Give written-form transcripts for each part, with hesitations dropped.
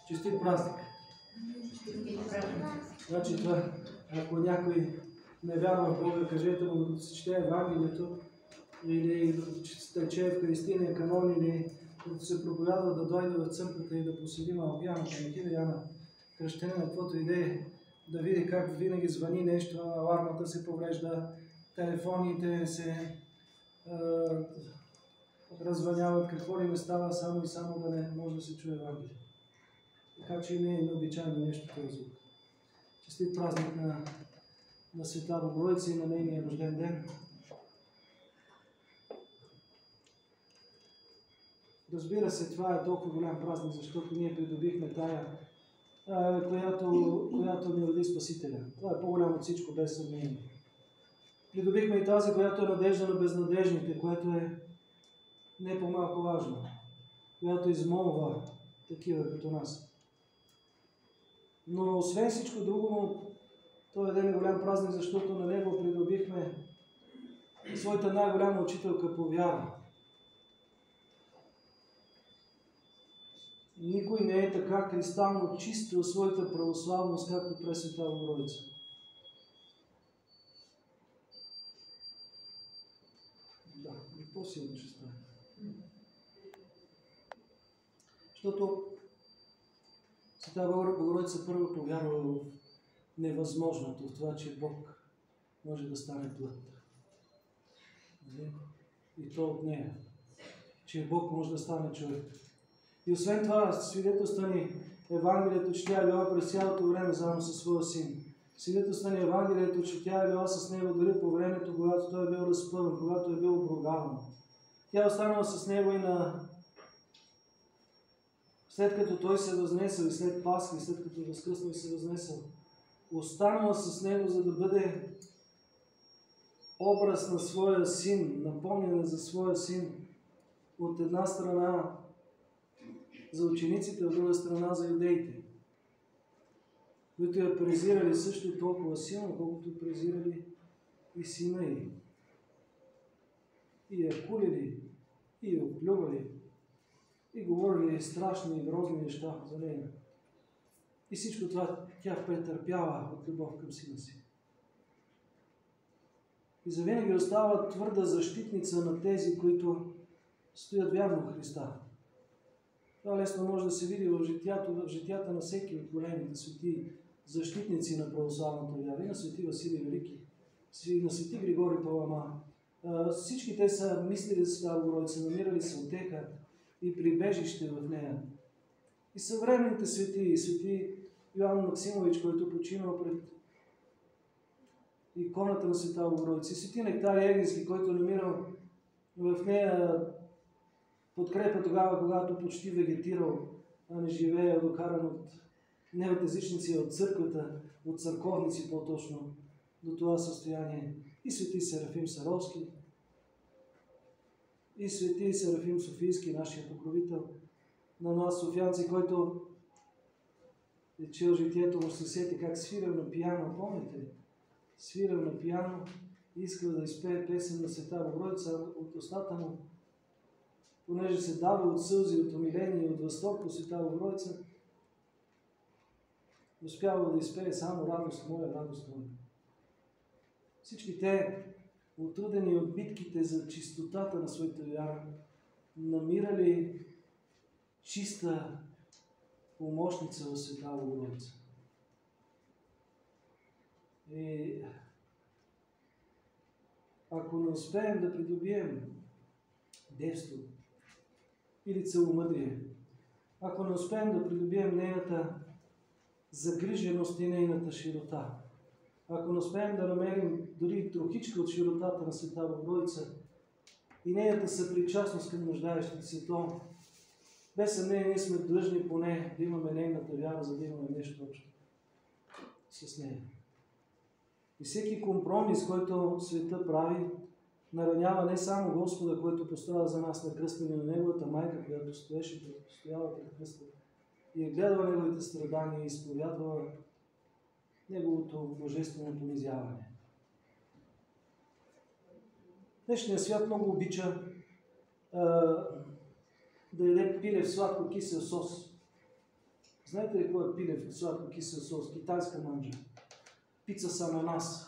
Честит празник! Значи това, ако някой не вярва в Бога, кажете му да се чете Евангелието или да чете в Христиния канон или да се проповядва да дойде в църквата и да поседи малко Яна Панихида, Яна Кръщенина, каквото идея, да види как винаги звъни нещо, алармата се поврежда, телефоните се развъняват, какво ли не става, само и само да не може да се чуе Евангелие. Така че не е необичайно нещо този звук. Честит празник на Света Богородица и на нейния рожден ден. Разбира се, това е толкова голям празник, защото ние придобихме тая, която ни роди Спасителя. Това е по-голямо от всичко, без съмнение. Придобихме и тази, която е надежда на безнадежните, което е не по-малко важно, която измолва такива като нас. Но освен всичко друго, той е ден голям празник, защото на него придобихме своята най-голяма учителка по вяра. Никой не е така кристално чистил своята православност, както Пресвета Богородица. Да, и по-силно ще стане. Защото Света Богородица първо повярва в невъзможното, в това, че Бог може да стане плът. И то от нея. Че Бог може да стане човек. И освен това, свидетелства ни Евангелието, че тя е била през цялото време заедно със своя син. Свидетелства ни Евангелието, че тя е била с него дори по времето, когато той е бил разпъван, когато е бил обругаван. Тя е останала с него и след като той се възнесъл и след Пасха, и след като възкръснал и се възнесъл. Останала с него, за да бъде образ на своя син, напомняне за своя син. От една страна за учениците, от друга страна за юдеите, които я презирали също толкова силно, колкото презирали и сина й. И я кулили, и я оплювали, и говорили страшни и грозни неща за нея. И всичко това тя претърпява от любов към сина си. И завинаги остава твърда защитница на тези, които стоят вярно в Христа. Това лесно може да се види в житията на всеки от големите свети защитници на православната вяра, и на свети Василий Велики, на свети Григорий Палама. Всички те са мислили за Света Богородица, намирали се утеха и прибежище в нея. И съвременните свети, свети Йоан Максимович, който починал пред иконата на Света Богородица, свети Нектарий Егински, който намирал в нея подкрепа тогава, когато почти вегетирал, а не живеел, докаран от не от езичници, а от църквата, от църковници по-точно, до това състояние. И свети Серафим Саровски, и свети Серафим Софийски, нашия покровител на нас, софиянци, който е чел житието му, се сети как свирал на пиано, помните ли? Свирал на пиано, искал да изпее песен на Света Богородица от устата му, понеже се дава от сълзи, от умиление, от възторг по Света Богородица, успява да изпее само радост моя, радост моя. Всички те, отрудени от битките за чистотата на своята вяра, намирали чиста помощница в Света Богородица. И ако не успеем да придобием девство или целомъдрие, ако не успеем да придобием нейната загриженост и нейната широта, ако не успеем да намерим дори трохичка от широтата на Света Богородица и нейната съпричастност към нуждаещите се, то без съмнение ние сме длъжни поне да имаме нейната вяра, за да имаме нещо общо с нея. И всеки компромис, който света прави, наранява не само Господа, който пострада за нас на кръста, но на Неговата майка, която стояла пред кръста и е гледала Неговите страдания и изповядвала Неговото божествено понизяване. Днешният свят много обича да яде пиле в сладко кисел сос. Знаете ли какво е пилев, сладко кисел сос? Китайска манджа. Пица с ананас.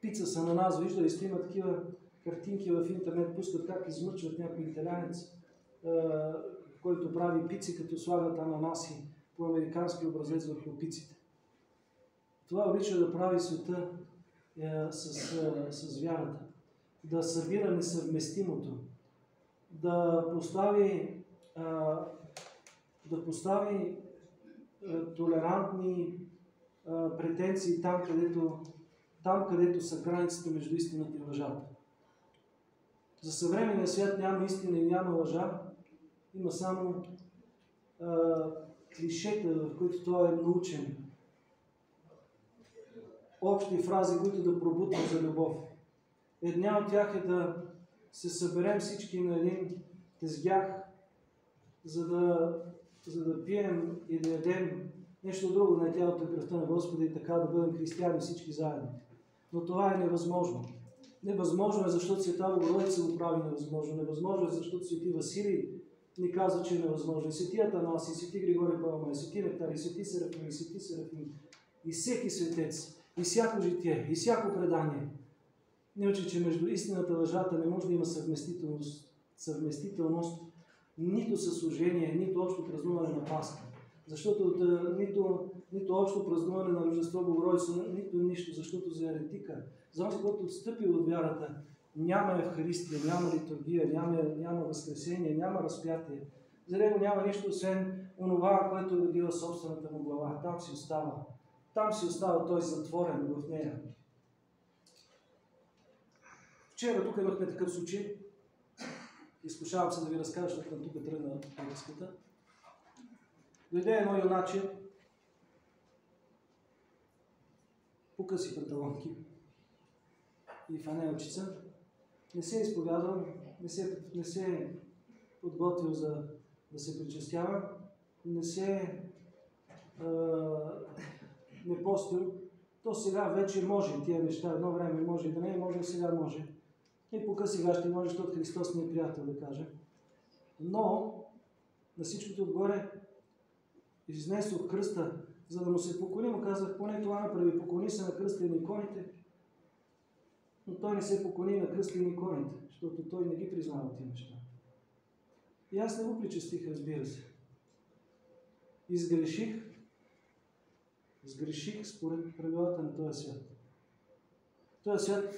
Пица с ананас. Виждали сте, има такива картинки в интернет, пускат как измъчват някой италянец, който прави пици, като слагат ананаси по американски образец върху пиците. Това обича да прави света с вярата. Да събира несъвместимото. Да постави толерантни претенции там, където са границите между истината и лъжата. За съвременния свят няма истина и няма лъжа. Има само клишета, в които той е научен. Общи фрази, които да пробутват за любов. Една от тях е да се съберем всички на един тезгях, за да пием и да ядем нещо друго на тялото и кръвта на Господа и така да бъдем християни всички заедно. Но това е невъзможно. Невъзможно е, защото Света Богородица го прави невъзможно. Невъзможно е, защото Свети Василий ни казва, че е невъзможно. И Свети Атанасий, и Свети Григорий Палама, и Свети Нектар, и Свети Серафим, и Свети Серафим, и всеки светец, и всяко житие, и всяко предание ни учи, че между истината и лъжата не може да има съвместителност нито съслужение, нито общо празнуване на Пасха. Защото нито общо празнуване на Рождество Богородица, нито нищо, защото за еретика, за този, който отстъпил от вярата, няма Евхаристия, няма литургия, няма възкресение, няма разпятие. За него няма нищо, освен онова, което е родила собствената му глава. Там си остава. Там си остава той затворен в нея. Вчера тук имахме такъв случай. Изкушавам се да ви разкажа, защото тук тръгна приказката. Дойде едно юначе, по къси панталонки и фанелчица, не се е изповядал, не се е подготвил да се причестява, не постил. То сега вече може тия неща, едно време може и да не е, може и сега може. И по къси ще може, защото Христос не е приятел, да каже. Но на всичкото отгоре изнесох кръста, за да му се поклони, му казах, поне това направи, поклони се на кръста и на иконите. Но той не се поклони на кръста и на иконите, защото той не ги признава тия неща. И аз не го причестих, разбира се. Сгреших според правилата на този свят.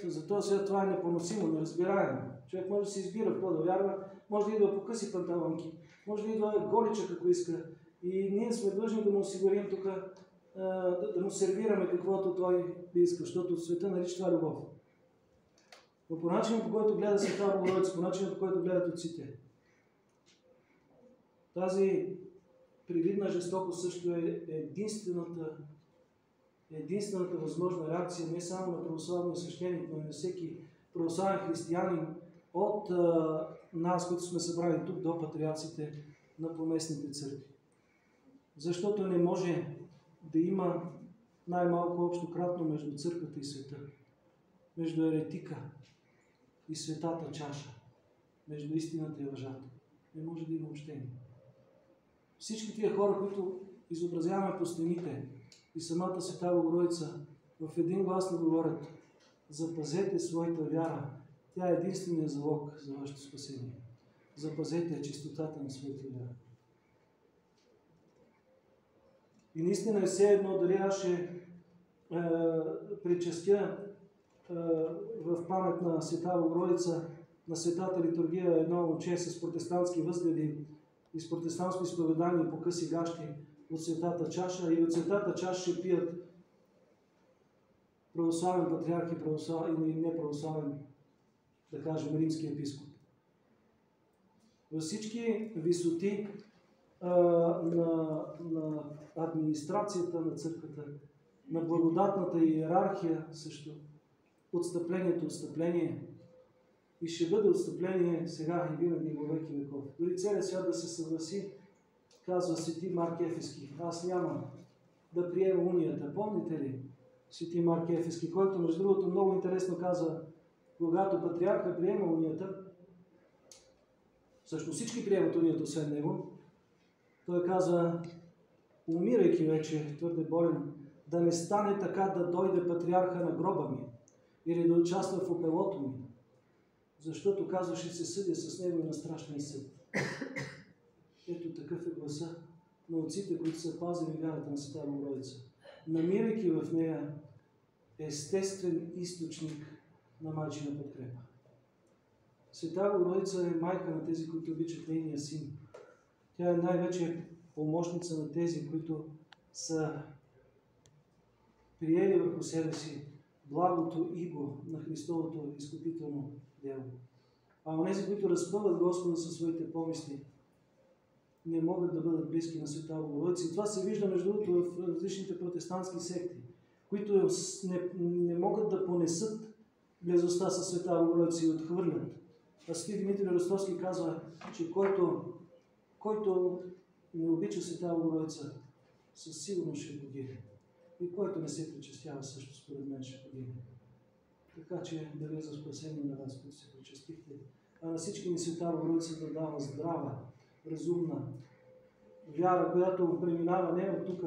За този свят това е непоносимо, неразбираемо. Човек може да се избира в какво да вярва, може да идва по къси панталонки, може да идва голичък, ако иска. И ние сме длъжни да му осигурим тук, да му сервираме каквото той би искал, защото света нарича това любов. Но по начинът, по който гледа Света Богородица, по начинът, по който гледат отците, тази привидна жестокост също е единствената възможна реакция не само на православния свещеник, но и на всеки православен християнин от нас, които сме събрали тук до патриарците на поместните църкви. Защото не може да има най-малко общо кратно между църквата и света, между еретика и светата чаша, между истината и лъжата. Не може да има общение. Всички тия хора, които изобразяваме по стените и самата Света Богородица в един глас не говорят: запазете своята вяра. Тя е единственият залог за вашето спасение. Запазете чистотата на своята вяра. И наистина е все едно дали аз ще причастя в памет на Света Богородица, на Светата литургия едно момче с протестантски възгледи и с протестантско изповедание по къси гащи от Светата чаша, и от Светата чаша ще пият православен патриарх и неправославен, да кажем, римски епископ. Във всички висоти на администрацията на църквата, на благодатната иерархия също, отстъпление и ще бъде отстъпление сега и винаги във веки веков. Дори целият свят да се съгласи, казва Свети Марк Ефески, аз няма да приема унията. Помните ли Свети Марк Ефески, който между другото много интересно казва, когато патриарха приема унията, всъщност всички приемат унията освен него, той казва: умирайки вече, твърде болен, да не стане така да дойде патриарха на гроба ми или да участва в опелото ми, защото казваше се съдя с него на страшния съд. Ето такъв е гласа на отците, които са пазили вярата на Света Богородица, намирайки в нея естествен източник на майчина подкрепа. Света Богородица е майка на тези, които обичат нейния син. Тя е най-вече помощница на тези, които са приели върху себе си благото иго на Христовото изкупително дело. А онези, които разпъват Господа със своите помисли, не могат да бъдат близки на Света Богородица. И това се вижда, между другото, в различните протестантски секти, които не могат да понесат близостта със Света Богородица и отхвърлят. А Свети Димитрий Ростовски казва, че който не обича Света Богородица, със сигурност ще погине. И който не се причастява, също според мен ще погине. Така че дали за спасение на вас, които се причастихте, а на всички ни Света Богородица да дава здрава, разумна вяра, която преминава не от тук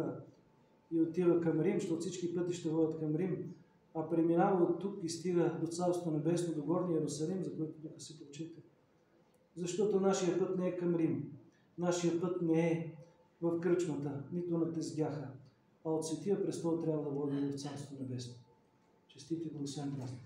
и отива към Рим, защото всички пътища водят към Рим, а преминава от тук и стига до Царството Небесно, до Горния Иерусалим, за който тук се прочете. Защото нашия път не е към Рим. Нашия път не е в кръчмата, нито на тезгяха, а от Светия престол трябва да водим в Царството Небесно. Честити благословен празник!